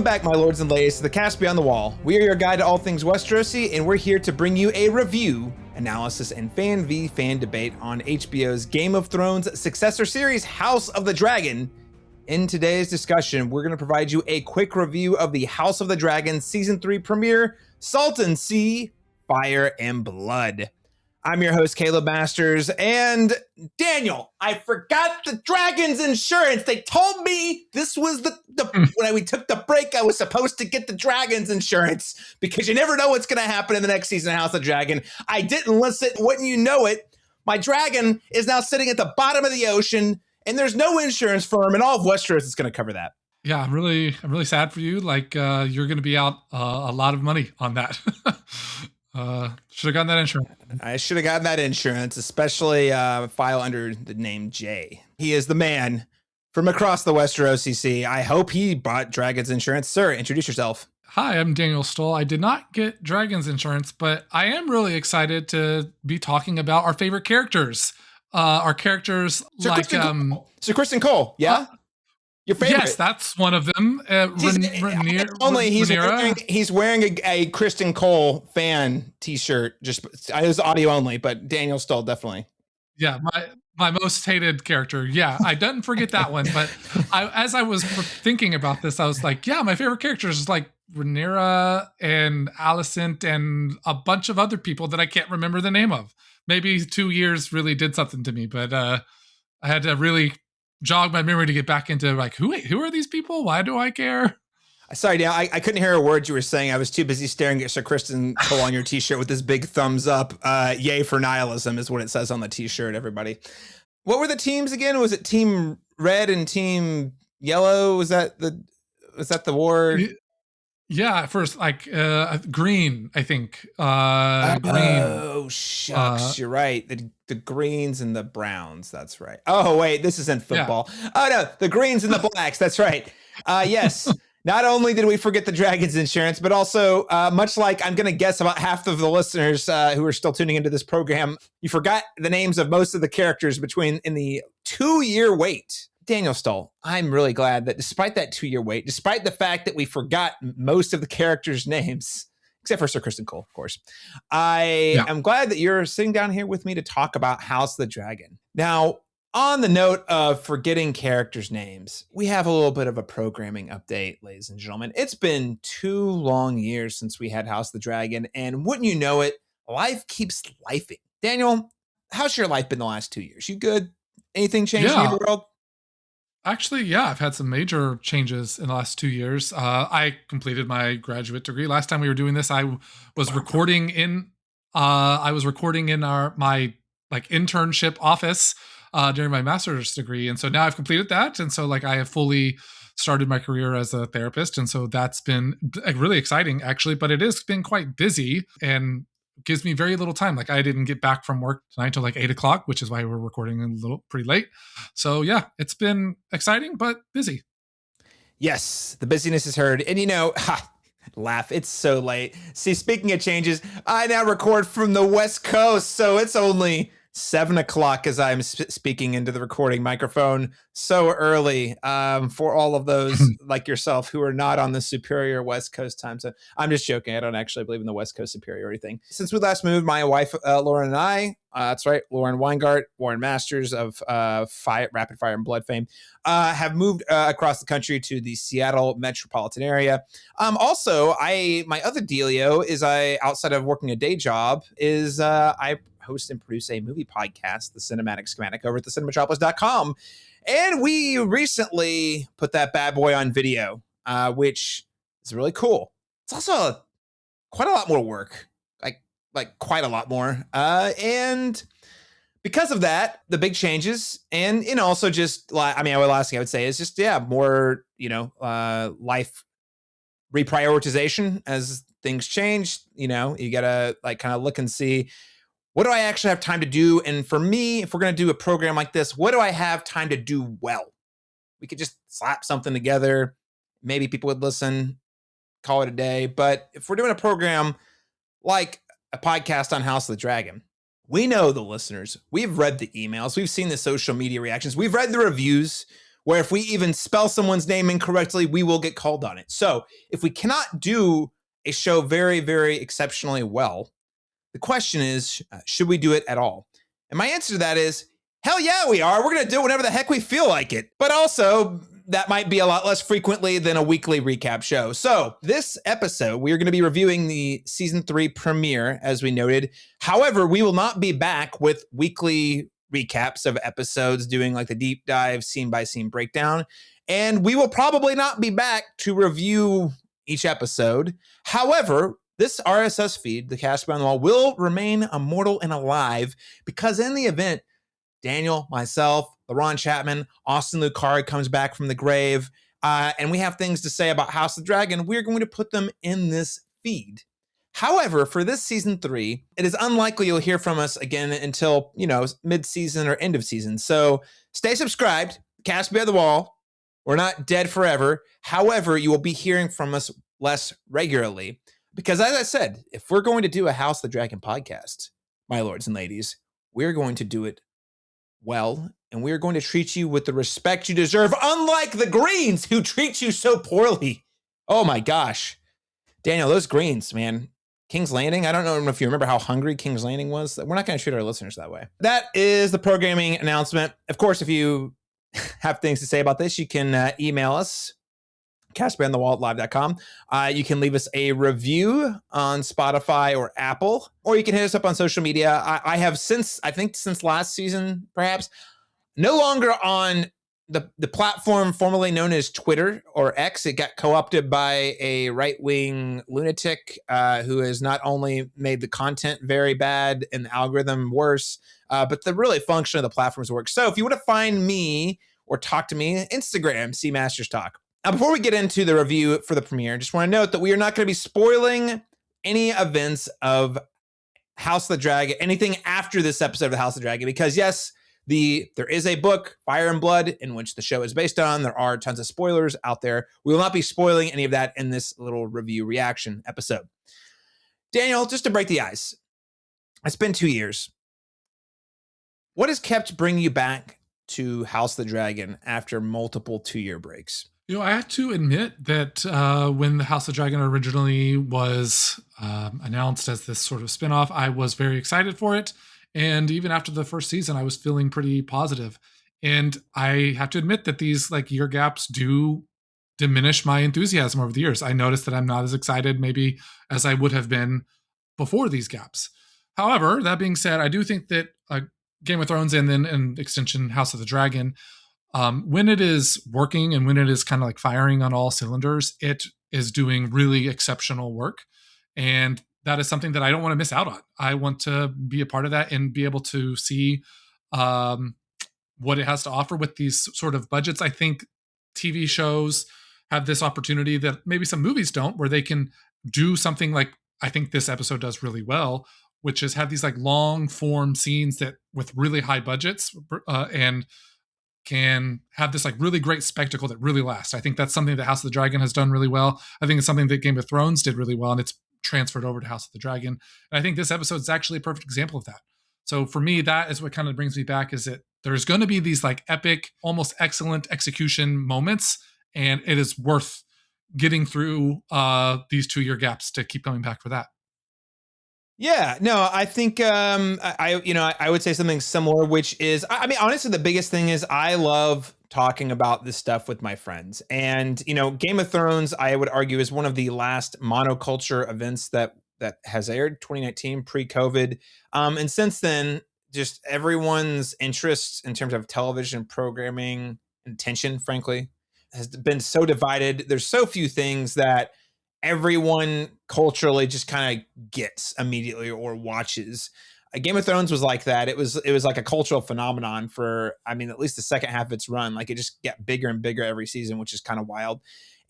Welcome back, my lords and ladies, to the Cast Beyond the Wall. We are your guide to all things Westerosi, and we're here to bring you a review, analysis, and fan v fan debate on HBO's Game of Thrones successor series, House of the Dragon. In today's discussion, we're going to provide you a quick review of the House of the Dragon Season 3 premiere, Salton Sea, Fire and Blood. I'm your host, Caleb Masters, and Daniel, I forgot the Dragon's insurance. They told me this was when we took the break, I was supposed to get the Dragon's insurance because you never know what's going to happen in the next season of House of the Dragon. I didn't listen. Wouldn't you know it, my dragon is now sitting at the bottom of the ocean, and there's no insurance firm in all of Westeros that's going to cover that. Yeah, I'm really sad for you. Like, you're going to be out a lot of money on that. Should have gotten that insurance. I should have gotten that insurance, especially file under the name Jay. He is the man from across the Westerosi Sea. I hope he bought Dragon's insurance. Sir, introduce yourself. Hi, I'm Daniel Stoll. I did not get Dragon's insurance, but I am really excited to be talking about our favorite characters. Our characters Sir Kristen Cole, yeah? Your favorite? Yes, that's one of them. He's wearing a Kristen Cole fan T-shirt. Just it was audio only, but Daniel Stoll definitely. Yeah, my most hated character. Yeah, I didn't forget that one. But as I was thinking about this, I was like, yeah, my favorite characters is like Rhaenyra and Alicent and a bunch of other people that I can't remember the name of. Maybe 2 years really did something to me, but I had to really jog my memory to get back into like, who are these people? Why do I care? Sorry, Dan, I couldn't hear a word you were saying. I was too busy staring at Sir Kristen Cole on your T-shirt with this big thumbs up. Yay for nihilism is what it says on the T-shirt, everybody. What were the teams again? Was it Team Red and Team Yellow? Was that the war? Yeah, first like green, I think. Green. Oh shucks, you're right. The greens and the browns. That's right. Oh wait, this isn't football. Yeah. Oh no, the greens and the blacks. That's right. Yes. Not only did we forget the Dragon's insurance, but also much like I'm going to guess about half of the listeners who are still tuning into this program, you forgot the names of most of the characters in the 2-year wait. Daniel Stoll, I'm really glad that despite that 2-year wait, despite the fact that we forgot most of the characters' names, except for Sir Kristen Cole, of course, I am glad that you're sitting down here with me to talk about House of the Dragon. Now, on the note of forgetting characters' names, we have a little bit of a programming update, ladies and gentlemen. It's been 2 long years since we had House of the Dragon, and wouldn't you know it, life keeps lifing. Daniel, how's your life been the last 2 years? You good? Anything changed in your world? Actually, yeah, I've had some major changes in the last 2 years. I completed my graduate degree. Last time we were doing this, I was recording in my like internship office during my master's degree, and so now I've completed that, and so like I have fully started my career as a therapist, and so that's been really exciting, actually. But it has been quite busy and gives me very little time. Like I didn't get back from work tonight until like 8:00, which is why we're recording pretty late. So yeah, it's been exciting, but busy. Yes, the busyness is heard. And laugh, it's so late. See, speaking of changes, I now record from the West Coast, so it's only 7:00 as I'm speaking into the recording microphone. So early for all of those like yourself who are not on the superior West Coast time zone. I'm just joking. I don't actually believe in the West Coast superiority thing. Since we last moved, my wife, Lauren, and I, that's right, Lauren Weingart, Warren Masters of Rapid Fire and Blood fame, have moved across the country to the Seattle metropolitan area. Also, my other dealio is outside of working a day job, is I host and produce a movie podcast, The Cinematic Schematic, over at thecinemetropolis.com. And we recently put that bad boy on video, which is really cool. It's also quite a lot more work, like quite a lot more. And because of that, the big changes, and also just like, the last thing I would say is just, more, life reprioritization as things change. You gotta like kind of look and see, what do I actually have time to do? And for me, if we're going to do a program like this, what do I have time to do well? We could just slap something together. Maybe people would listen, call it a day. But if we're doing a program like a podcast on House of the Dragon, we know the listeners. We've read the emails. We've seen the social media reactions. We've read the reviews. where if we even spell someone's name incorrectly, we will get called on it. So if we cannot do a show very, very exceptionally well, the question is, should we do it at all? And my answer to that is, hell yeah, we are. We're going to do it whenever the heck we feel like it. But also, that might be a lot less frequently than a weekly recap show. So this episode, we are going to be reviewing the season 3 premiere, as we noted. However, we will not be back with weekly recaps of episodes, doing like the deep dive scene by scene breakdown. And we will probably not be back to review each episode. However, this RSS feed, the Cast Beyond the Wall, will remain immortal and alive because in the event Daniel, myself, LaRon Chapman, Austin Lucari comes back from the grave, and we have things to say about House of the Dragon, we're going to put them in this feed. However, for this season 3, it is unlikely you'll hear from us again until, mid-season or end of season. So stay subscribed, Cast Beyond the Wall. We're not dead forever. However, you will be hearing from us less regularly. Because as I said, if we're going to do a House of the Dragon podcast, my lords and ladies, we're going to do it well, and we're going to treat you with the respect you deserve, unlike the Greens who treat you so poorly. Oh my gosh. Daniel, those Greens, man. King's Landing, I don't know if you remember how hungry King's Landing was. We're not going to treat our listeners that way. That is the programming announcement. Of course, if you have things to say about this, you can email us, castbeyondthewall@live.com. You can leave us a review on Spotify or Apple, or you can hit us up on social media. I have since last season, perhaps, no longer on the platform formerly known as Twitter or X. It got co-opted by a right-wing lunatic who has not only made the content very bad and the algorithm worse, but the really function of the platforms work. So if you want to find me or talk to me, Instagram, CMasters Talk. Now, before we get into the review for the premiere, I just want to note that we are not going to be spoiling any events of House of the Dragon, anything after this episode of the House of the Dragon, because yes, there is a book, Fire and Blood, in which the show is based on. There are tons of spoilers out there. We will not be spoiling any of that in this little review reaction episode. Daniel, just to break the ice, it's been 2 years. What has kept bringing you back to House of the Dragon after multiple 2-year breaks? I have to admit that when the House of Dragon originally was announced as this sort of spinoff, I was very excited for it. And even after the first season, I was feeling pretty positive. And I have to admit that these year gaps do diminish my enthusiasm over the years. I noticed that I'm not as excited maybe as I would have been before these gaps. However, that being said, I do think that Game of Thrones and then in extension House of the Dragon, when it is working and when it is kind of firing on all cylinders, it is doing really exceptional work. And that is something that I don't want to miss out on. I want to be a part of that and be able to see what it has to offer with these sort of budgets. I think TV shows have this opportunity that maybe some movies don't, where they can do something like I think this episode does really well, which is have these long form scenes that with really high budgets and can have this really great spectacle that really lasts. I think that's something that House of the Dragon has done really well. I think it's something that Game of Thrones did really well, and it's transferred over to House of the Dragon. And I think this episode is actually a perfect example of that. So for me, that is what kind of brings me back, is that there's going to be these epic, almost excellent execution moments, and it is worth getting through these 2-year gaps to keep coming back for that. Yeah, no, I think I would say something similar, which is, I mean, honestly, the biggest thing is I love talking about this stuff with my friends. And, Game of Thrones, I would argue, is one of the last monoculture events that has aired, 2019, pre-COVID. And since then, just everyone's interest in terms of television programming and attention, frankly, has been so divided. There's so few things that everyone culturally just kind of gets immediately or watches. Game of Thrones was like that. It was like a cultural phenomenon for, at least the second half of its run. It just got bigger and bigger every season, which is kind of wild.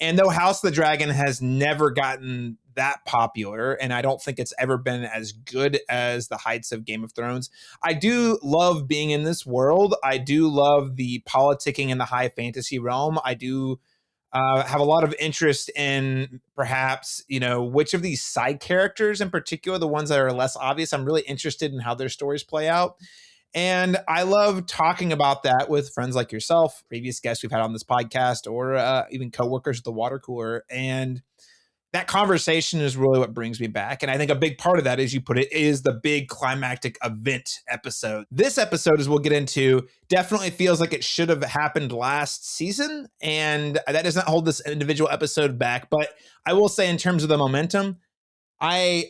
And though House of the Dragon has never gotten that popular, and I don't think it's ever been as good as the heights of Game of Thrones, I do love being in this world. I do love the politicking in the high fantasy realm. I do have a lot of interest in perhaps, which of these side characters in particular, the ones that are less obvious, I'm really interested in how their stories play out. And I love talking about that with friends like yourself, previous guests we've had on this podcast, or even coworkers at the water cooler. And that conversation is really what brings me back. And I think a big part of that, as you put it, is the big climactic event episode. This episode, as we'll get into, definitely feels like it should have happened last season. And that does not hold this individual episode back. But I will say, in terms of the momentum, I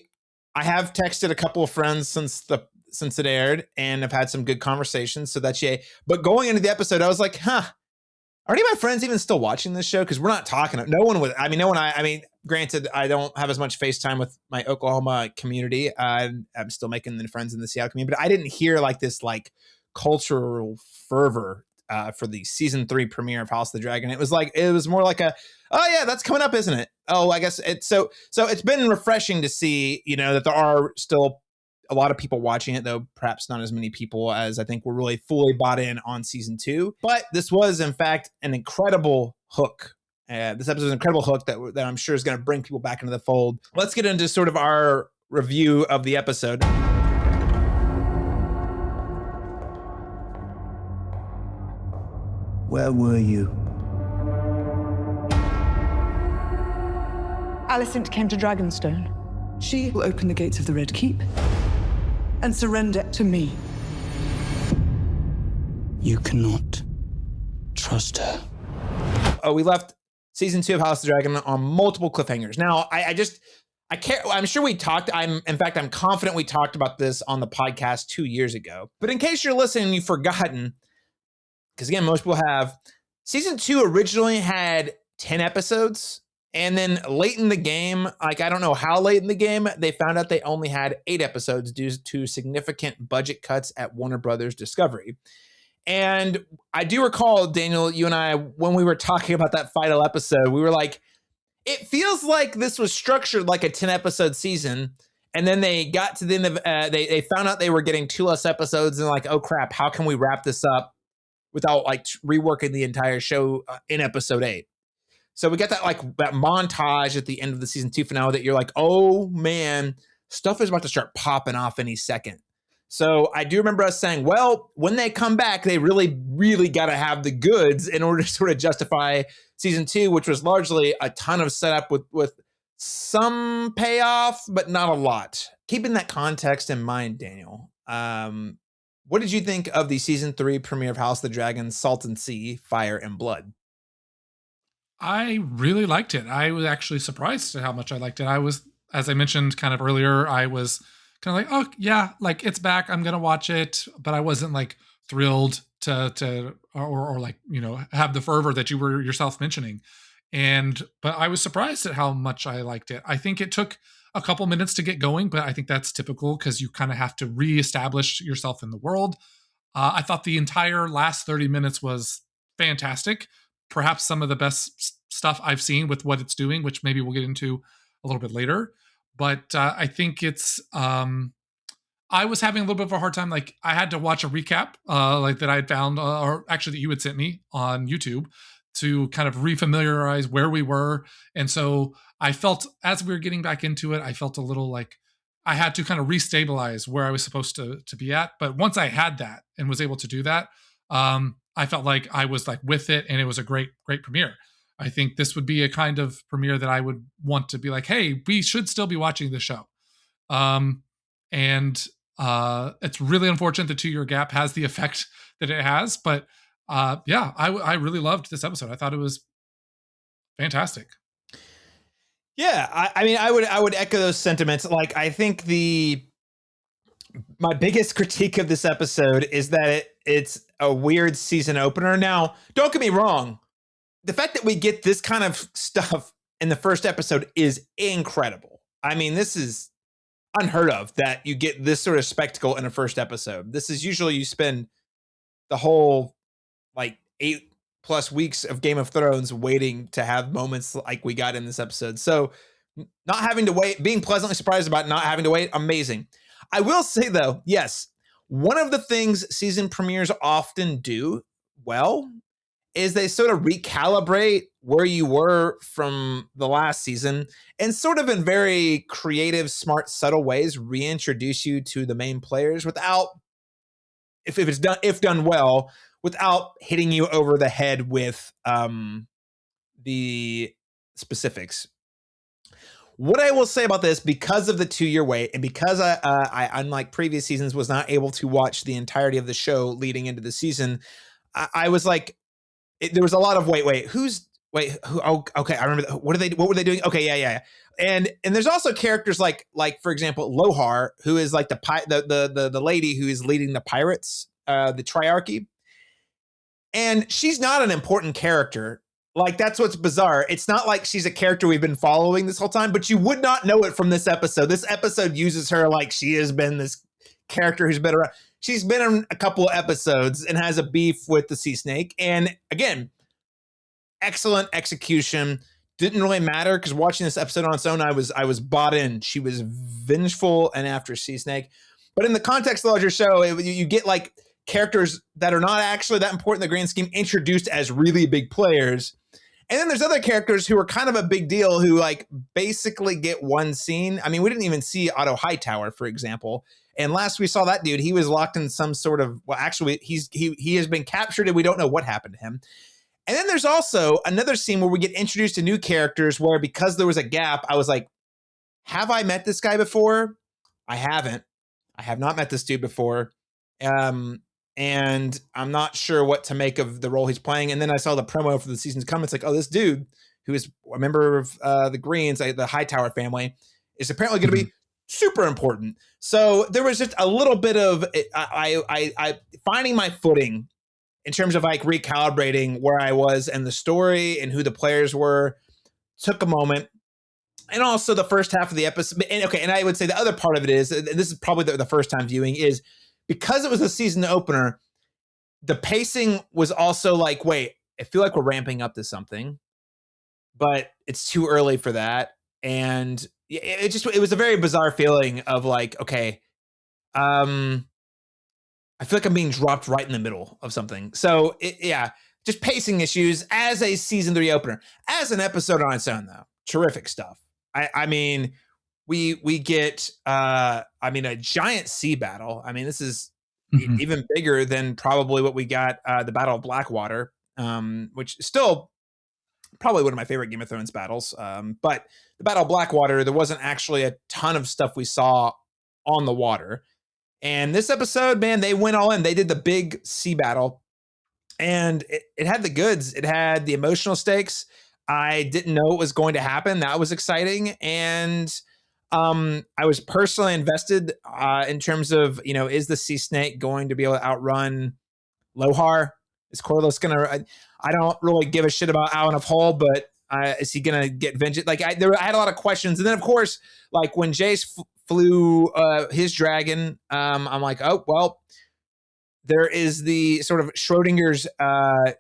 have texted a couple of friends since it aired, and I've had some good conversations. So that's yay. But going into the episode, I was like, are any of my friends even still watching this show? Because we're not talking. No one was. Granted, I don't have as much FaceTime with my Oklahoma community. I'm still making the friends in the Seattle community, but I didn't hear like this cultural fervor for the season 3 premiere of House of the Dragon. It was more like oh yeah, that's coming up, isn't it? Oh, I guess it's so it's been refreshing to see, that there are still a lot of people watching it, though perhaps not as many people as I think were really fully bought in on season 2. But this was, in fact, an incredible hook. This episode is an incredible hook that I'm sure is going to bring people back into the fold. Let's get into sort of our review of the episode. Where were you? Alicent came to Dragonstone. She will open the gates of the Red Keep and surrender to me. You cannot trust her. Oh, we left season 2 of House of the Dragon on multiple cliffhangers. Now, I can't, I'm sure we talked, I'm confident we talked about this on the podcast 2 years ago. But in case you're listening and you've forgotten, because again, most people have, season 2 originally had 10 episodes. And then late in the game, I don't know how late in the game, they found out they only had 8 episodes due to significant budget cuts at Warner Brothers Discovery. And I do recall, Daniel, you and I, when we were talking about that final episode, we were like, it feels like this was structured like a 10-episode season. And then they got to the end of, they found out they were getting 2 less episodes and like, oh crap, how can we wrap this up without reworking the entire show in episode 8? So we got that montage at the end of the season 2 finale that you're like, oh man, stuff is about to start popping off any second. So I do remember us saying, well, when they come back, they really, really got to have the goods in order to sort of justify season 2, which was largely a ton of setup with some payoff, but not a lot. Keeping that context in mind, Daniel, what did you think of the season 3 premiere of House of the Dragon, Salt and Sea, Fire and Blood? I really liked it. I was actually surprised at how much I liked it. I was, as I mentioned kind of earlier, I was kind of like, oh yeah, it's back. I'm going to watch it. But I wasn't thrilled to have the fervor that you were yourself mentioning. But I was surprised at how much I liked it. I think it took a couple minutes to get going, but I think that's typical because you kind of have to reestablish yourself in the world. I thought the entire last 30 minutes was fantastic. Perhaps some of the best stuff I've seen with what it's doing, which maybe we'll get into a little bit later. But I think it's, I was having a little bit of a hard time. I had to watch a recap that I had found, or actually that you had sent me on YouTube to kind of refamiliarize where we were. And so I felt as we were getting back into it, I felt a little I had to kind of restabilize where I was supposed to be at. But once I had that and was able to do that, I felt like I was with it, and it was a great premiere. I think this would be a kind of premiere that I would want to be hey, we should still be watching this show. It's really unfortunate the 2-year gap has the effect that it has, but I really loved this episode. I thought it was fantastic. Yeah, I would echo those sentiments. I think my biggest critique of this episode is that it's a weird season opener. Now, don't get me wrong. The fact that we get this kind of stuff in the first episode is incredible. This is unheard of that you get this sort of spectacle in a first episode. This is usually you spend the whole 8+ weeks of Game of Thrones waiting to have moments like we got in this episode. So not having to wait, being pleasantly surprised about not having to wait, amazing. I will say though, yes, one of the things season premieres often do well is they sort of recalibrate where you were from the last season and sort of in very creative, smart, subtle ways reintroduce you to the main players without if it's done well, without hitting you over the head with the specifics. What I will say about this, because of the 2-year wait, and because I, unlike previous seasons, was not able to watch the entirety of the show leading into the season, I was like, there was a lot of who? Oh, okay, I remember. What were they doing? Okay, yeah. And there's also characters like for example, Lohar, who is like the lady who is leading the pirates, the triarchy, and she's not an important character. Like, that's what's bizarre. It's not like she's a character we've been following this whole time, but you would not know it from this episode. This episode uses her like she has been this character who's been around. She's been in a couple of episodes and has a beef with the sea snake. And again, excellent execution. Didn't really matter because watching this episode on its own, I was bought in. She was vengeful and after sea snake. But in the context of the larger show, you get like characters that are not actually that important in the grand scheme introduced as really big players. And then there's other characters who are kind of a big deal who like basically get one scene. I mean, we didn't even see Otto Hightower, for example. And last we saw that dude, he was locked in some sort of, well, actually he has been captured and we don't know what happened to him. And then there's also another scene where we get introduced to new characters where, because there was a gap, I was like, have I met this guy before? I haven't. I have not met this dude before. And I'm not sure what to make of the role he's playing. And then I saw the promo for the season's coming. It's like, oh, this dude who is a member of the Greens, the Hightower family, is apparently going to be super important. So there was just a little bit of I finding my footing in terms of like recalibrating where I was and the story and who the players were. Took a moment. And also the first half of the episode. And I would say the other part of it is, and this is probably the first time viewing, is because it was a season opener, the pacing was also like, wait, I feel like we're ramping up to something, but it's too early for that. And it was a very bizarre feeling of like, okay, I feel like I'm being dropped right in the middle of something. So just pacing issues as a season 3 opener. As an episode on its own, though, terrific stuff. I mean, we get a giant sea battle. I mean, this is even bigger than probably what we got the Battle of Blackwater, which is still probably one of my favorite Game of Thrones battles. But the Battle of Blackwater, there wasn't actually a ton of stuff we saw on the water. And this episode, man, they went all in. They did the big sea battle, and it had the goods. It had the emotional stakes. I didn't know it was going to happen. That was exciting. And I was personally invested in terms of, is the sea snake going to be able to outrun Lohar? Is Corlys going to... I don't really give a shit about Alan of Hull, but is he going to get vengeance? Like, I had a lot of questions. And then, of course, like when Jace flew his dragon, I'm like, oh, well, there is the sort of Schrodinger's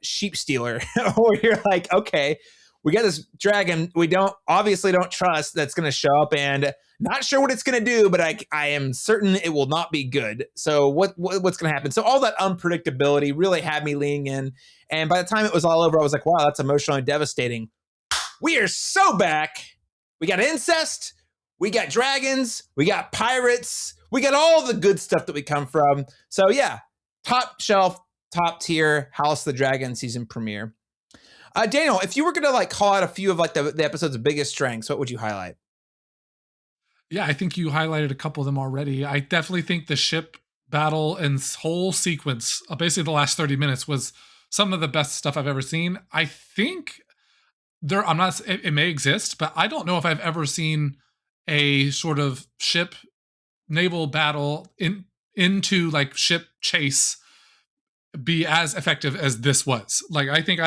sheep stealer where you're like, okay, we got this dragon we obviously don't trust that's going to show up, and not sure what it's going to do, but I am certain it will not be good. So what's going to happen? So all that unpredictability really had me leaning in. And by the time it was all over, I was like, wow, that's emotionally devastating. We are so back. We got incest. We got dragons. We got pirates. We got all the good stuff that we come from. So yeah, top shelf, top tier House of the Dragon season premiere. Daniel, if you were going to like call out a few of like the episode's biggest strengths, what would you highlight? Yeah, I think you highlighted a couple of them already. I definitely think the ship battle and whole sequence, basically the last 30 minutes, was some of the best stuff I've ever seen. I think it may exist, but I don't know if I've ever seen a sort of ship naval battle into like ship chase be as effective as this was. Like, I think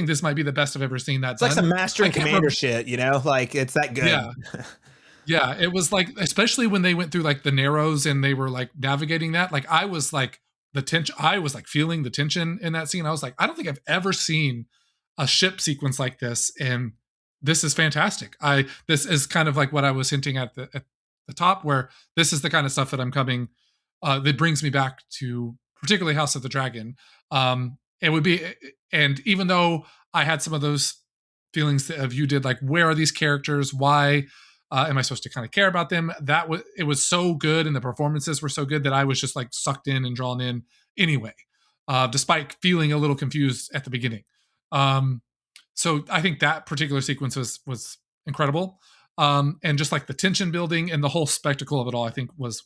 this might be the best I've ever seen that. It's like some master and commander shit, like it's that good. Yeah. Yeah, it was like, especially when they went through like the Narrows and they were like navigating that, like I was like feeling the tension in that scene. I was like, I don't think I've ever seen a ship sequence like this, and this is fantastic. This is kind of like what I was hinting at the top, where this is the kind of stuff that I'm coming that brings me back to particularly House of the Dragon. It would be, and even though I had some of those feelings of you did, like, where are these characters? Why Am I supposed to kind of care about them? It was so good, and the performances were so good that I was just like sucked in and drawn in anyway, despite feeling a little confused at the beginning. So I think that particular sequence was incredible. And just like the tension building and the whole spectacle of it all, I think was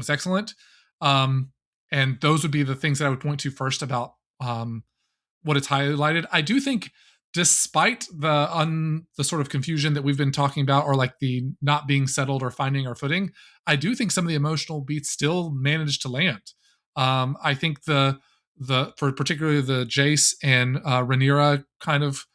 excellent. And those would be the things that I would point to first about what it's highlighted. I do think, despite the sort of confusion that we've been talking about, or like the not being settled or finding our footing, I do think some of the emotional beats still managed to land. I think for particularly the Jace and Rhaenyra kind of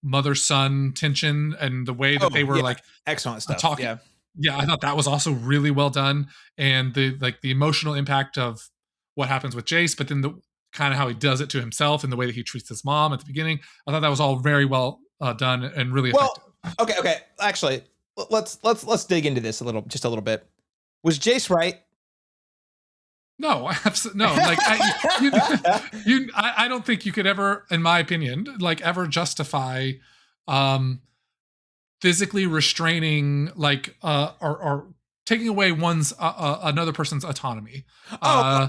mother-son tension, and the way that they were like excellent stuff. Talking. Yeah, I thought that was also really well done, and the emotional impact of what happens with Jace, but then the kind of how he does it to himself and the way that he treats his mom at the beginning. I thought that was all very well done and really effective. Okay. Actually, let's dig into this just a little bit. Was Jace right? No, no. Like I don't think you could ever, in my opinion, like ever justify physically restraining or taking away another person's autonomy.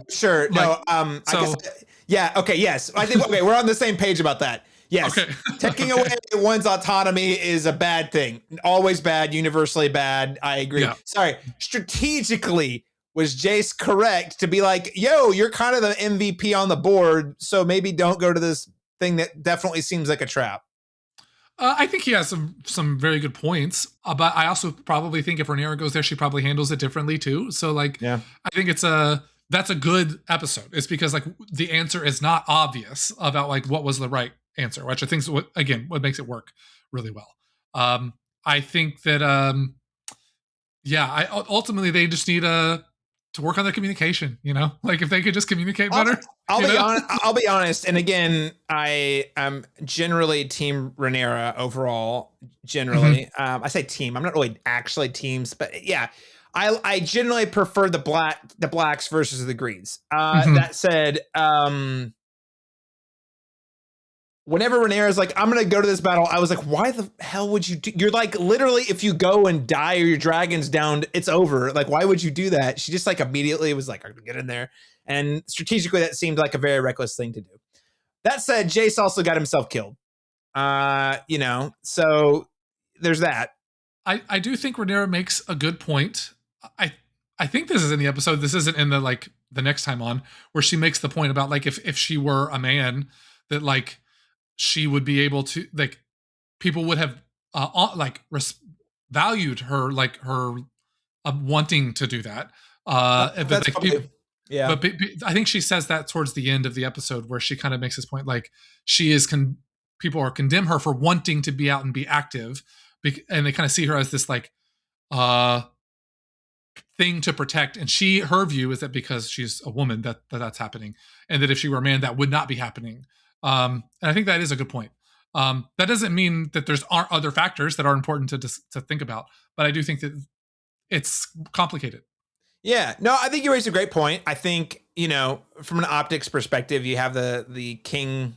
Sure. No. I guess, okay. Yes. I think we're on the same page about that. Yes. Okay. Taking away one's autonomy is a bad thing. Always bad. Universally bad. I agree. Yeah. Sorry. Strategically, was Jace correct to be like, yo, you're kind of the MVP on the board, so maybe don't go to this thing that definitely seems like a trap? I think he has some very good points, but I also probably think if Rhaenyra goes there, she probably handles it differently too. So like, I think that's a good episode. It's because like the answer is not obvious about like what was the right answer, which I think is what makes it work really well. I think that ultimately they just need to work on their communication, like if they could just communicate better. I'll be honest. And again, I am generally team Rhaenyra overall. Generally, I say team. I'm not really actually teams, but yeah, I generally prefer the blacks versus the greens. That said, whenever Rhaenyra's like, I'm going to go to this battle, I was like, why the hell would you do? You're like, literally, if you go and die or your dragon's down, it's over. Like, why would you do that? She just like immediately was like, I'm going to get in there. And strategically, that seemed like a very reckless thing to do. That said, Jace also got himself killed. So there's that. I do think Rhaenyra makes a good point. I think this is in the episode. This isn't in the next time on, where she makes the point about like, if she were a man, that like, she would be able to, like, people would have valued her, like her wanting to do do that. Yeah. But I think she says that towards the end of the episode, where she kind of makes this point, like she is people are condemn her for wanting to be out and be active, and they kind of see her as this like thing to protect. And her view is that because she's a woman that's happening, and that if she were a man, that would not be happening. And I think that is a good point. That doesn't mean that aren't other factors that are important to think about, but I do think that it's complicated. Yeah, no, I think you raised a great point. I think, from an optics perspective, you have the king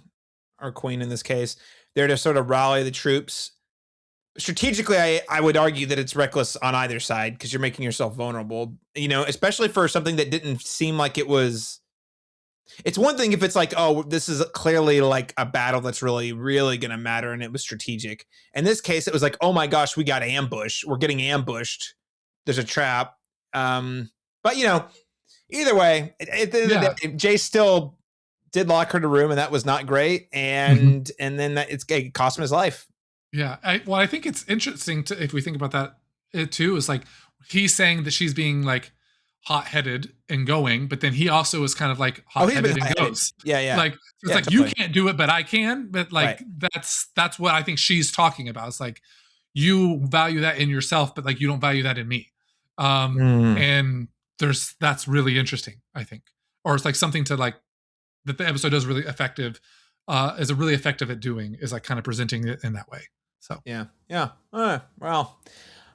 or queen in this case, there to sort of rally the troops. Strategically, I would argue that it's reckless on either side, because you're making yourself vulnerable, especially for something that didn't seem like it was. It's one thing if it's like, oh, this is clearly like a battle that's really, really going to matter, and it was strategic. In this case, it was like, oh my gosh, we got ambushed. We're getting ambushed. There's a trap. But either way, at the end of the day, Jay still did lock her to room, and that was not great. And then it cost him his life. Yeah. I think it's interesting if we think about that too, is like he's saying that she's being like hot-headed and going, but then he also is kind of like hot-headed and goes. Yeah. Like it's like definitely. You can't do it, but I can. But like that's what I think she's talking about. It's like you value that in yourself, but like you don't value that in me. And that's really interesting, I think. Or it's like something to like that the episode is really effective, is really effective at doing, is like kind of presenting it in that way. So yeah. Well.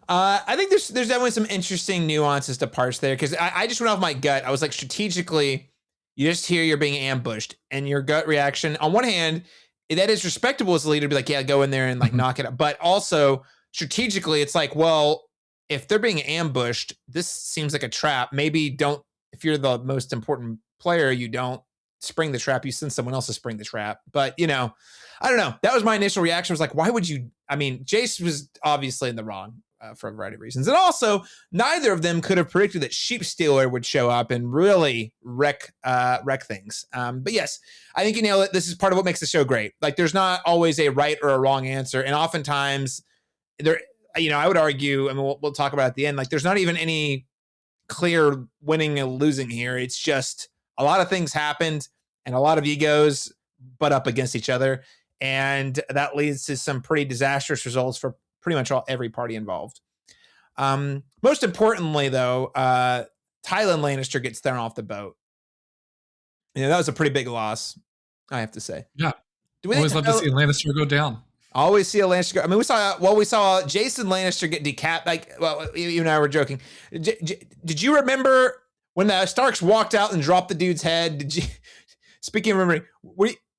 I think there's definitely some interesting nuances to parse there, because I just went off my gut. I was like, strategically, you just hear you're being ambushed, and your gut reaction, on one hand, that is respectable as a leader to be like, yeah, go in there and like knock it up. But also, strategically, it's like, well, if they're being ambushed, this seems like a trap. Maybe don't, if you're the most important player, you don't spring the trap, you send someone else to spring the trap. But, you know, I don't know. That was my initial reaction. Was like, why would you? I mean, Jace was obviously in the wrong for a variety of reasons. And also, neither of them could have predicted that Sheep Stealer would show up and really wreck things. But yes, I think you nailed it. This is part of what makes the show great. Like, there's not always a right or a wrong answer. And oftentimes, there, you know, I would argue, and we'll talk about it at the end, like, there's not even any clear winning and losing here. It's just a lot of things happened and a lot of egos butt up against each other. And that leads to some pretty disastrous results for pretty much every party involved. Most importantly, though, Tylan Lannister gets thrown off the boat. You know, that was a pretty big loss, I have to say. Yeah. Do we always love to see Lannister go down. Always see a Lannister go. I mean, we saw Jason Lannister get decap. Like, well, you and I were joking. Did you remember when the Starks walked out and dropped the dude's head? Did you? Speaking of remembering,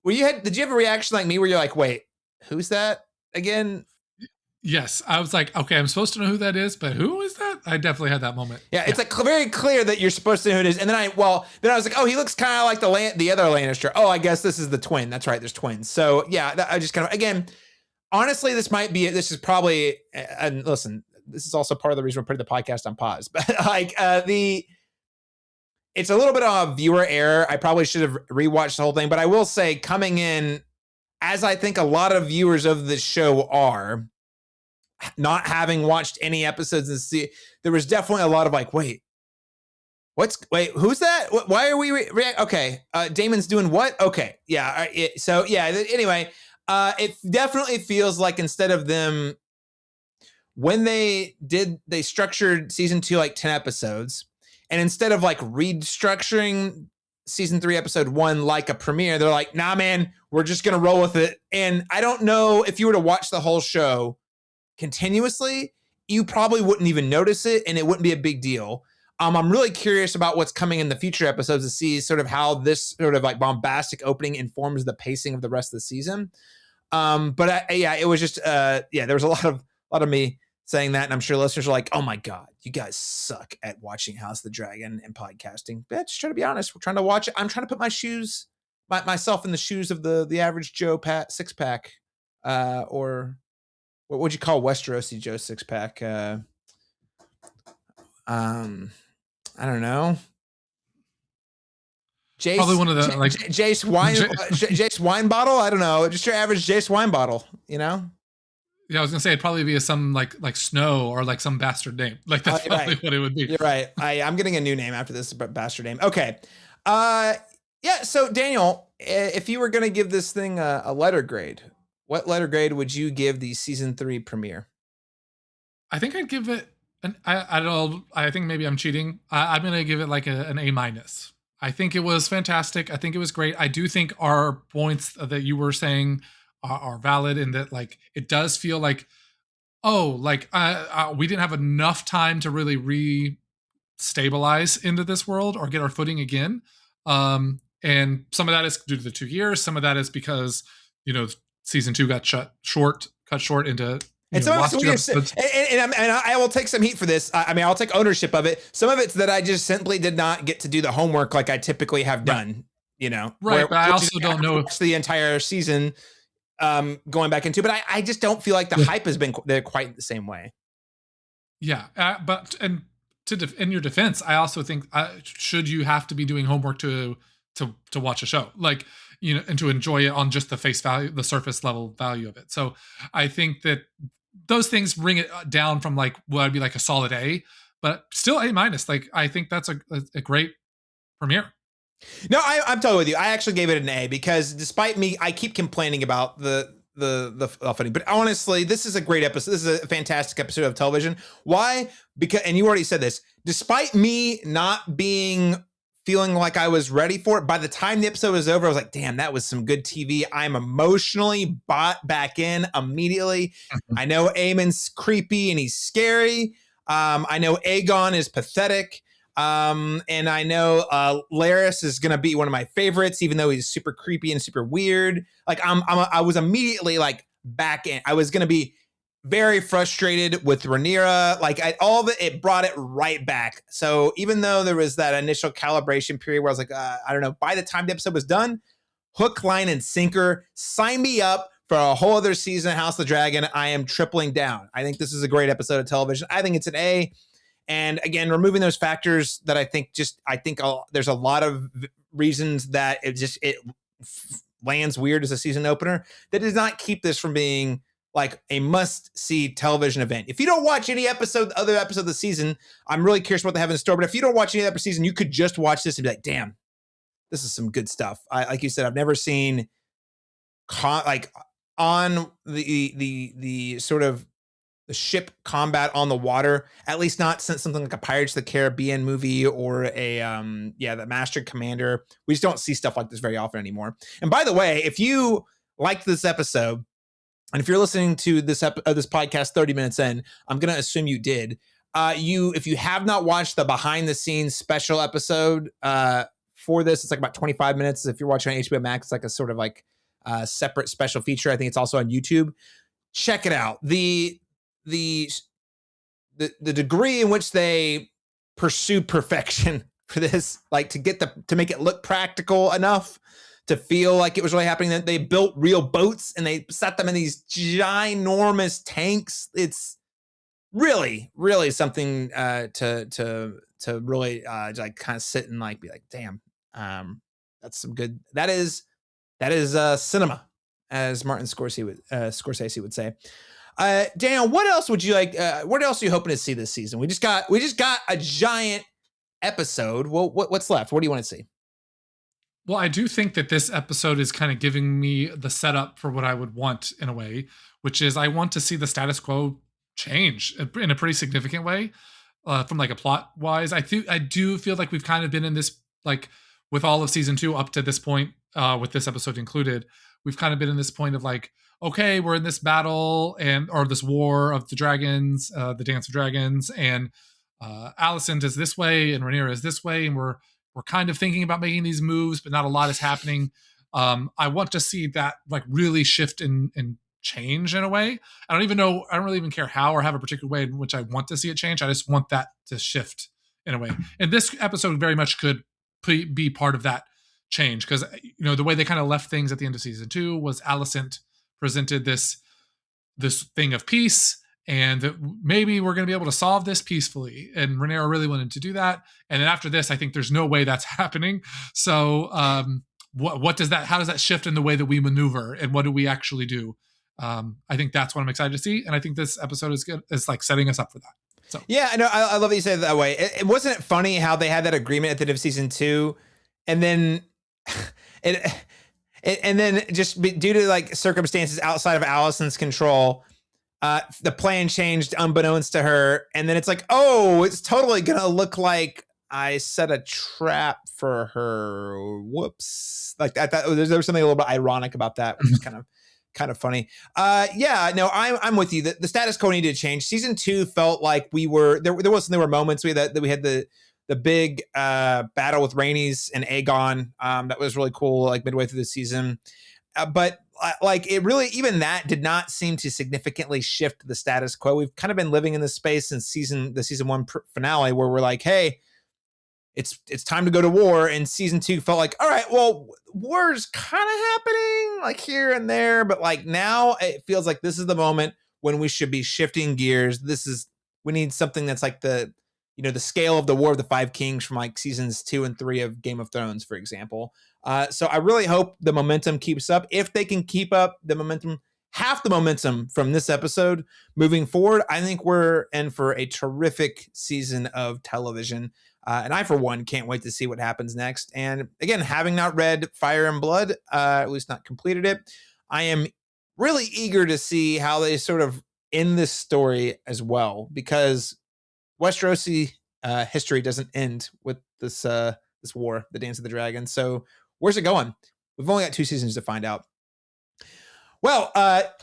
did you have a reaction like me where you're like, wait, who's that again? Yes, I was like, okay, I'm supposed to know who that is, but who is that? I definitely had that moment. Yeah, it's like very clear that you're supposed to know who it is. And then I was like, oh, he looks kind of like the other Lannister. Oh, I guess this is the twin. That's right, there's twins. So yeah, I just kind of, again, honestly, this is probably, and listen, this is also part of the reason we're putting the podcast on pause. But like it's a little bit of viewer error. I probably should have rewatched the whole thing, but I will say, coming in, as I think a lot of viewers of this show are, not having watched any episodes and see, there was definitely a lot of like, wait, who's that? Why are we okay? Damon's doing what? Okay, yeah. So yeah. Anyway, it definitely feels like instead of them, when they structured season 2 like 10 episodes, and instead of like restructuring season 3 episode 1 like a premiere, they're like, nah, man, we're just gonna roll with it. And I don't know if you were to watch the whole show continuously, you probably wouldn't even notice it, and it wouldn't be a big deal. I'm really curious about what's coming in the future episodes to see sort of how this sort of like bombastic opening informs the pacing of the rest of the season. But it was just there was a lot of me saying that, and I'm sure listeners are like, oh my god, you guys suck at watching House of the Dragon and podcasting. But just trying to be honest, we're trying to watch it. I'm trying to put myself in the shoes of the average Joe six pack, or what would you call Westerosi Joe six pack? I don't know. Jace, probably one of the Jace wine bottle. I don't know, just your average Jace wine bottle. You know. Yeah, I was gonna say it'd probably be some like Snow or like some bastard name. Like that's probably right. what it would be. You're right. I'm getting a new name after this bastard name. Okay. Yeah. So Daniel, if you were gonna give this thing a letter grade, what letter grade would you give the season 3 premiere? I think I'd give it I think maybe I'm cheating. I'm gonna give it like an A-. I think it was fantastic. I think it was great. I do think our points that you were saying are valid in that, like, it does feel like, we didn't have enough time to really re-stabilize into this world or get our footing again. And some of that is due to the 2 years. Some of that is because, season 2 got cut short into and some of it's weird, and I will take some heat for this. I mean, I'll take ownership of it. Some of it's that I just simply did not get to do the homework like I typically have done. Right. But I also don't know if the entire season going back into, but I just don't feel like the hype has been quite the same way. Yeah, but in your defense, I also think should you have to be doing homework to watch a show, like, and to enjoy it on just the face value, the surface level value of it. So I think that those things bring it down from like what would be like a solid A, but still A-. Like, I think that's a great premiere. No, I'm totally with you. I actually gave it an A because despite me, I keep complaining about the funny, but honestly, this is a great episode. This is a fantastic episode of television. Why? Because, and you already said this, despite me not feeling like I was ready for it, by the time the episode was over, I was like, damn, that was some good TV. I'm emotionally bought back in immediately. I know Aemon's creepy and he's scary. I know Aegon is pathetic. And I know Larys is gonna be one of my favorites, even though he's super creepy and super weird. Like I was immediately like back in. I was gonna be very frustrated with Rhaenyra. Like all of it, it brought it right back. So even though there was that initial calibration period where I was like, I don't know, by the time the episode was done, hook, line, and sinker, sign me up for a whole other season of House of the Dragon. I am tripling down. I think this is a great episode of television. I think it's an A. And again, removing those factors that I think there's a lot of reasons that it lands weird as a season opener. That does not keep this from being like a must-see television event. If you don't watch any other episode of the season, I'm really curious what they have in store. But if you don't watch any other season, you could just watch this and be like, damn, this is some good stuff. Like you said, I've never seen on the sort of the ship combat on the water, at least not since something like a Pirates of the Caribbean movie or the Master Commander. We just don't see stuff like this very often anymore. And by the way, if you liked this episode, and if you're listening to this podcast 30 minutes in, I'm going to assume you did. If you have not watched the behind the scenes special episode for this, it's like about 25 minutes. If you're watching on HBO Max, it's like a sort of like separate special feature. I think it's also on YouTube. Check it out. The degree in which they pursue perfection for this, like to make it look practical enough to feel like it was really happening, that they built real boats and they set them in these ginormous tanks. It's really, really something to really like kind of sit and like be like, damn, that's some good. That is cinema, as Martin Scorsese would say. Daniel, what else would you like? What else are you hoping to see this season? We just got a giant episode. Well, what's left? What do you want to see? Well, I do think that this episode is kind of giving me the setup for what I would want in a way, which is I want to see the status quo change in a pretty significant way from like a plot wise. I do feel like we've kind of been in this, like with all of season 2 up to this point, with this episode included, we've kind of been in this point of like, okay, we're in this battle or this war of the dragons, the Dance of Dragons, and Alicent is this way and Rhaenyra is this way, and we're kind of thinking about making these moves, but not a lot is happening. I want to see that like really shift and change in a way. I don't really even care how or have a particular way in which I want to see it change. I just want that to shift in a way. And this episode very much could be part of that change, because the way they kind of left things at the end of season 2 was Alicent presented this thing of peace, and that maybe we're going to be able to solve this peacefully. And Rhaenyra really wanted to do that. And then after this, I think there's no way that's happening. So how does that shift in the way that we maneuver, and what do we actually do? I think that's what I'm excited to see. And I think this episode is good. It's like setting us up for that. So yeah, I know. I love that you said it that way. It wasn't funny how they had that agreement at the end of season 2, and then and then just due to like circumstances outside of Alicent's control, the plan changed unbeknownst to her. And then it's like, oh, it's totally going to look like I set a trap for her. Whoops. Like I thought there was something a little bit ironic about that, which is kind of funny. Yeah, no, I'm with you. The status quo needed to change. Season 2 felt like there were moments we had the big battle with Rhaenys and Aegon. That was really cool, like midway through the season. But like it really, even that did not seem to significantly shift the status quo. We've kind of been living in this space since the season 1 finale, where we're like, hey, it's time to go to war. And season 2 felt like, all right, well, war's kind of happening like here and there, but like now it feels like this is the moment when we should be shifting gears. We need something that's like the scale of the War of the Five Kings from like seasons 2 and 3 of Game of Thrones, for example. So I really hope the momentum keeps up. If they can keep up the momentum, half the momentum from this episode moving forward, I think we're in for a terrific season of television. And I, for one, can't wait to see what happens next. And again, having not read Fire and Blood, at least not completed it, I am really eager to see how they sort of end this story as well, because Westerosi history doesn't end with this war, the Dance of the Dragon. So where's it going? We've only got 2 seasons to find out. Well,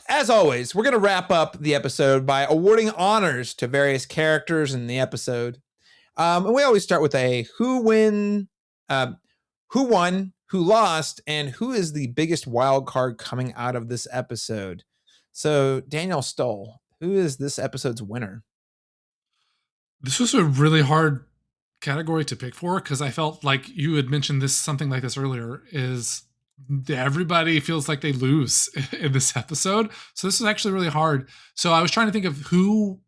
as always, we're going to wrap up the episode by awarding honors to various characters in the episode. And we always start with a who won, who lost, and who is the biggest wild card coming out of this episode. So Daniel Stoll, who is this episode's winner? This was a really hard category to pick for because I felt like you had mentioned this something like this earlier. Is everybody feels like they lose in this episode, so this is actually really hard. So I was trying to think of who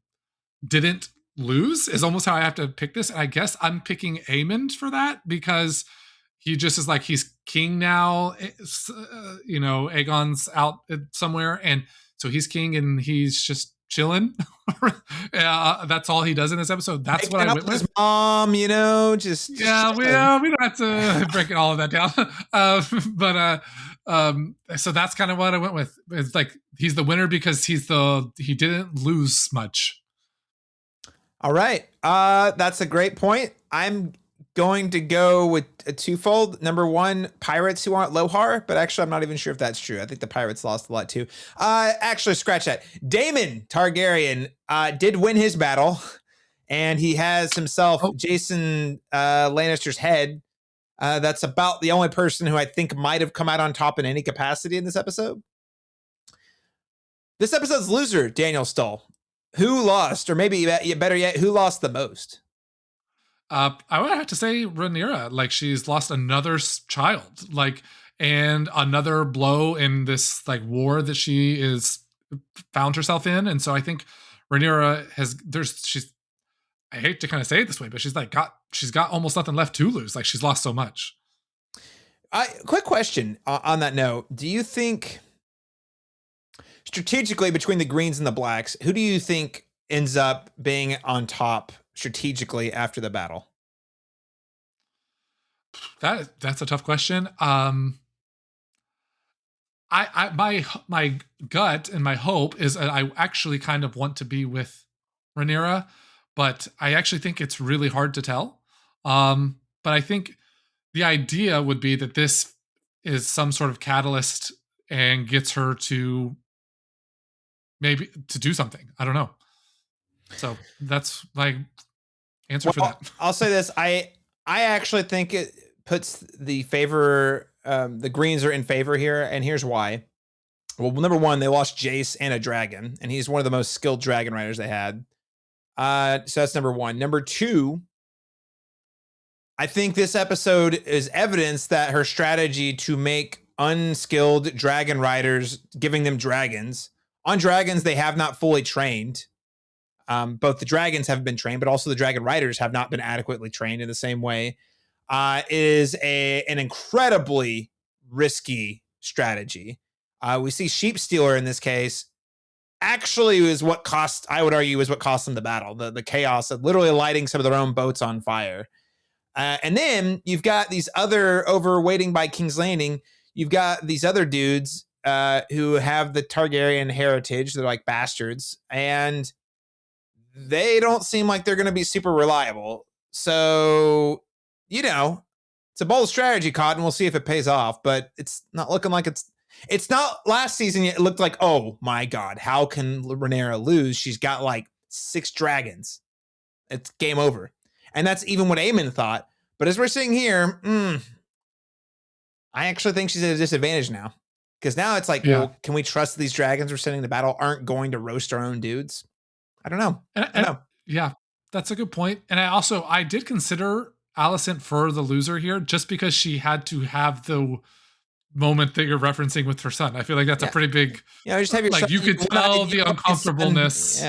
didn't lose is almost how I have to pick this. And I guess I'm picking Aemond for that because he just is like, he's king now. Aegon's out somewhere. And so he's king and he's just chilling. That's all he does in this episode. That's what I went with. His mom, we don't have to break all of that down. So that's kind of what I went with. It's like, he's the winner because he didn't lose much. All right. That's a great point. I'm going to go with a twofold. Number one, pirates who want Lohar, but actually I'm not even sure if that's true. I think the pirates lost a lot too. Actually, scratch that. Daemon Targaryen did win his battle, and he has himself Jason Lannister's head. That's about the only person who I think might have come out on top in any capacity in this episode. This episode's loser, Daniel Stull. Who lost, or maybe better yet, who lost the most? I would have to say Rhaenyra. Like, she's lost another child, and another blow in this war that she is found herself in. And so I think Rhaenyra I hate to kind of say it this way, but she's got almost nothing left to lose. Like, she's lost so much. Quick question on that note. Do you think, strategically, between the greens and the blacks, who do you think ends up being on top strategically after the battle? That's a tough question. My gut and my hope is that I actually kind of want to be with Rhaenyra, but I actually think it's really hard to tell. But I think the idea would be that this is some sort of catalyst and gets her to maybe to do something. I don't know. So that's my answer for that. I'll say this. I actually think it puts the greens are in favor here. And here's why. Well, number one, they lost Jace and a dragon, and he's one of the most skilled dragon riders they had. So that's number one. Number two, I think this episode is evidence that her strategy to make unskilled dragon riders, giving them dragons, on dragons they have not fully trained. Both the dragons haven't been trained, but also the dragon riders have not been adequately trained in the same way. Is an incredibly risky strategy. We see Sheep Stealer in this case actually is what cost, I would argue, is what cost them the battle. The chaos of literally lighting some of their own boats on fire. And then you've got these other, over waiting by King's Landing, you've got these other dudes who have the Targaryen heritage. They're like bastards, and they don't seem like they're going to be super reliable. So, it's a bold strategy, Cotton. We'll see if it pays off, but it's not looking like it's not last season. It looked like, oh my God, how can Rhaenyra lose? She's got like 6 dragons. It's game over. And that's even what Aemond thought. But as we're seeing here, I actually think she's at a disadvantage now. Because now it's like, well, can we trust these dragons we're sending to battle aren't going to roast our own dudes? I don't know. I don't know. Yeah, that's a good point. And I did consider Alicent for the loser here just because she had to have the moment that you're referencing with her son. I feel like that's a pretty big, just have your son, you could tell the uncomfortableness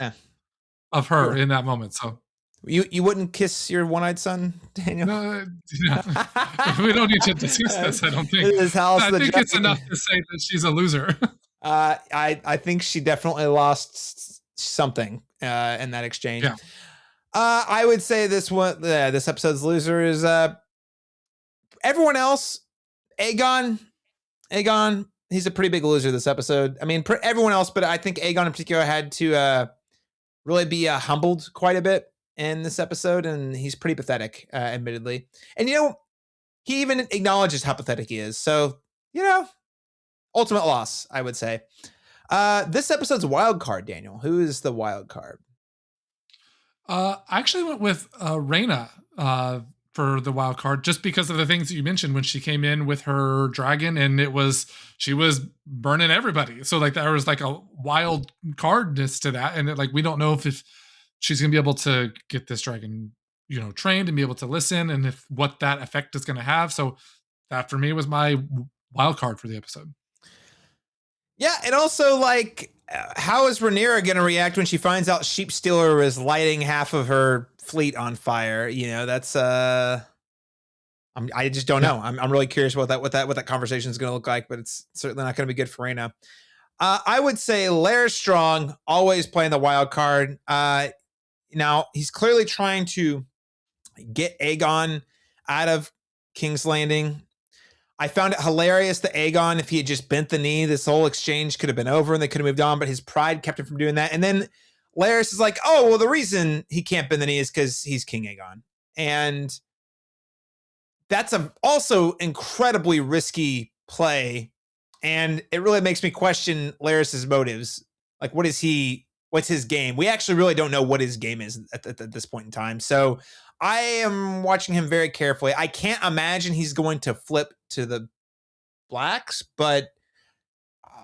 of her in that moment. So you wouldn't kiss your one-eyed son, Daniel? No, we don't need to discuss this. I don't think. I think it's enough to say that she's a loser. I think she definitely lost something in that exchange. Yeah. I would say this episode's loser is everyone else. Aegon, he's a pretty big loser this episode. I mean, everyone else, but I think Aegon in particular had to really be humbled quite a bit in this episode, and he's pretty pathetic, admittedly. And he even acknowledges how pathetic he is. So ultimate loss, I would say. This episode's wild card, Daniel. Who is the wild card? I actually went with Rhaena for the wild card, just because of the things that you mentioned when she came in with her dragon, and she was burning everybody. So like there was like a wild cardness to that, and like we don't know if she's gonna be able to get this dragon, trained and be able to listen, and if what that effect is gonna have. So that for me was my wild card for the episode. Yeah, and also like, how is Rhaenyra going to react when she finds out Sheep Stealer is lighting half of her fleet on fire? That's I just don't know. I'm really curious about what that conversation is going to look like, but it's certainly not going to be good for Rhaena. I would say Lair Strong always playing the wild card. Now he's clearly trying to get Aegon out of King's Landing. I found it hilarious that Aegon, if he had just bent the knee, this whole exchange could have been over and they could have moved on, but his pride kept him from doing that. And then Larys is like, oh, well, the reason he can't bend the knee is because he's King Aegon. And that's also incredibly risky play. And it really makes me question Larys's motives. Like, what's his game? We actually really don't know what his game is at this point in time. So I am watching him very carefully. I can't imagine he's going to flip to the blacks, but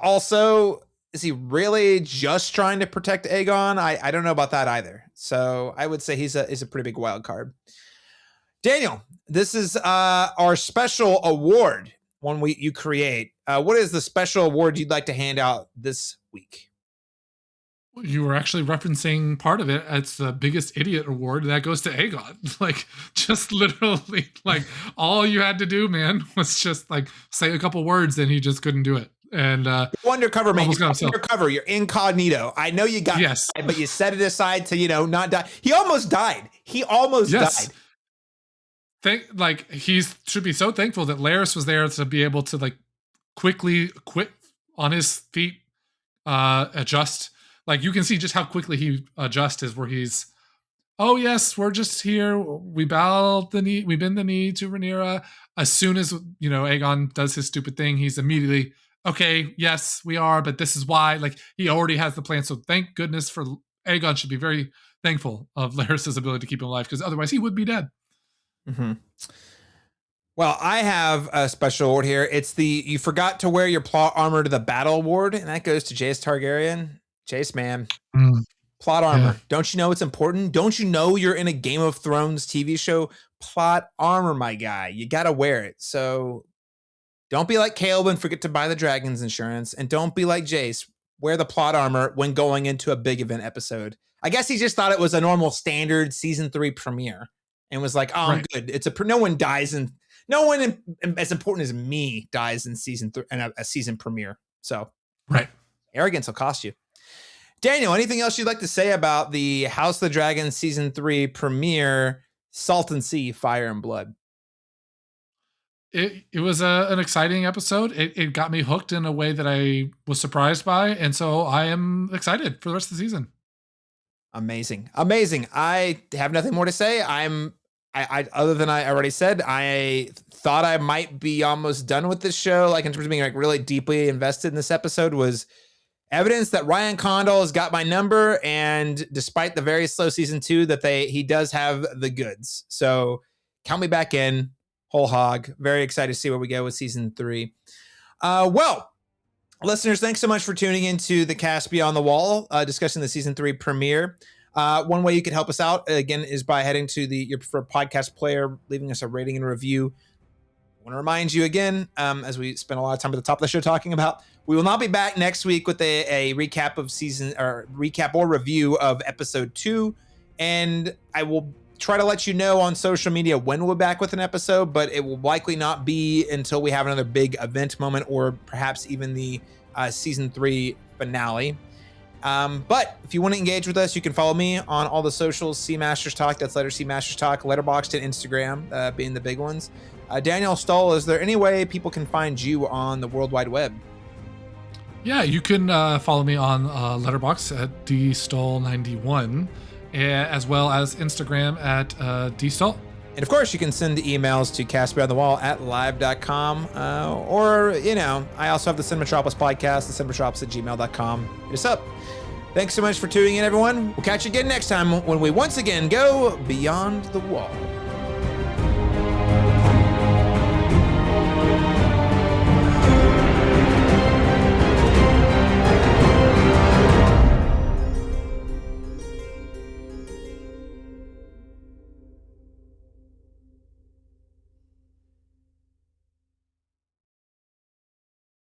also, is he really just trying to protect Aegon? I don't know about that either. So I would say he's a pretty big wild card. Daniel, this is our special award, one you create. What is the special award you'd like to hand out this week? You were actually referencing part of it. It's the biggest idiot award that goes to Aegon. Like, just literally, like, all you had to do, man, was just like say a couple words, and he just couldn't do it. And undercover, man. You're undercover. You're incognito. I know you got yes, but you set it aside to not die. He almost died. He should be so thankful that Larys was there to be able to like quickly quit on his feet, adjust. Like, you can see just how quickly he adjusts, where he's, oh yes, we're just here. We bend the knee to Rhaenyra. As soon as Aegon does his stupid thing, he's immediately, okay, yes, we are, but this is why. Like, he already has the plan. So thank goodness for Aegon should be very thankful of Larys's ability to keep him alive, because otherwise he would be dead. Mm-hmm. Well, I have a special award here. It's the you forgot to wear your plot armor to the battle award, and that goes to Jace Targaryen. Jace, man. Plot armor. Yeah. Don't you know it's important? Don't you know you're in a Game of Thrones TV show? Plot armor, my guy. You got to wear it. So don't be like Caleb and forget to buy the dragon's insurance. And don't be like Jace. Wear the plot armor when going into a big event episode. I guess he just thought it was a normal standard season 3 premiere and was like, oh, right. I'm good. No one dies and no one as important as me dies in season 3 and a season premiere. So right. Arrogance will cost you. Daniel, anything else you'd like to say about the House of the Dragon season 3 premiere, Salton Sea, Fire and Blood? It was an exciting episode. It got me hooked in a way that I was surprised by, and so I am excited for the rest of the season. Amazing. I have nothing more to say. I other than I already said, I thought I might be almost done with this show, like in terms of being like really deeply invested in this episode, was evidence that Ryan Condal has got my number, and despite the very slow season 2, that he does have the goods. So count me back in, whole hog. Very excited to see where we go with season 3. Well, listeners, thanks so much for tuning into the Cast Beyond the Wall, discussing the season 3 premiere. One way you can help us out, again, is by heading to your preferred podcast player, leaving us a rating and review. I want to remind you again, as we spent a lot of time at the top of the show talking about, we will not be back next week with a recap of recap or review of episode 2. And I will try to let you know on social media when we'll be back with an episode, but it will likely not be until we have another big event moment, or perhaps even the season 3 finale. But if you want to engage with us, you can follow me on all the socials, C Masters Talk. That's letter C Masters Talk, Letterboxd and Instagram being the big ones. Daniel Stoll, is there any way people can find you on the World Wide Web? Yeah, you can follow me on Letterboxd at dstoll91, as well as Instagram at dstoll. And of course, you can send emails to castbeyondthewall@live.com. Or, I also have the Cinematropolis podcast, the cinematropolis@gmail.com. Hit us up. Thanks so much for tuning in, everyone. We'll catch you again next time when we once again go beyond the wall.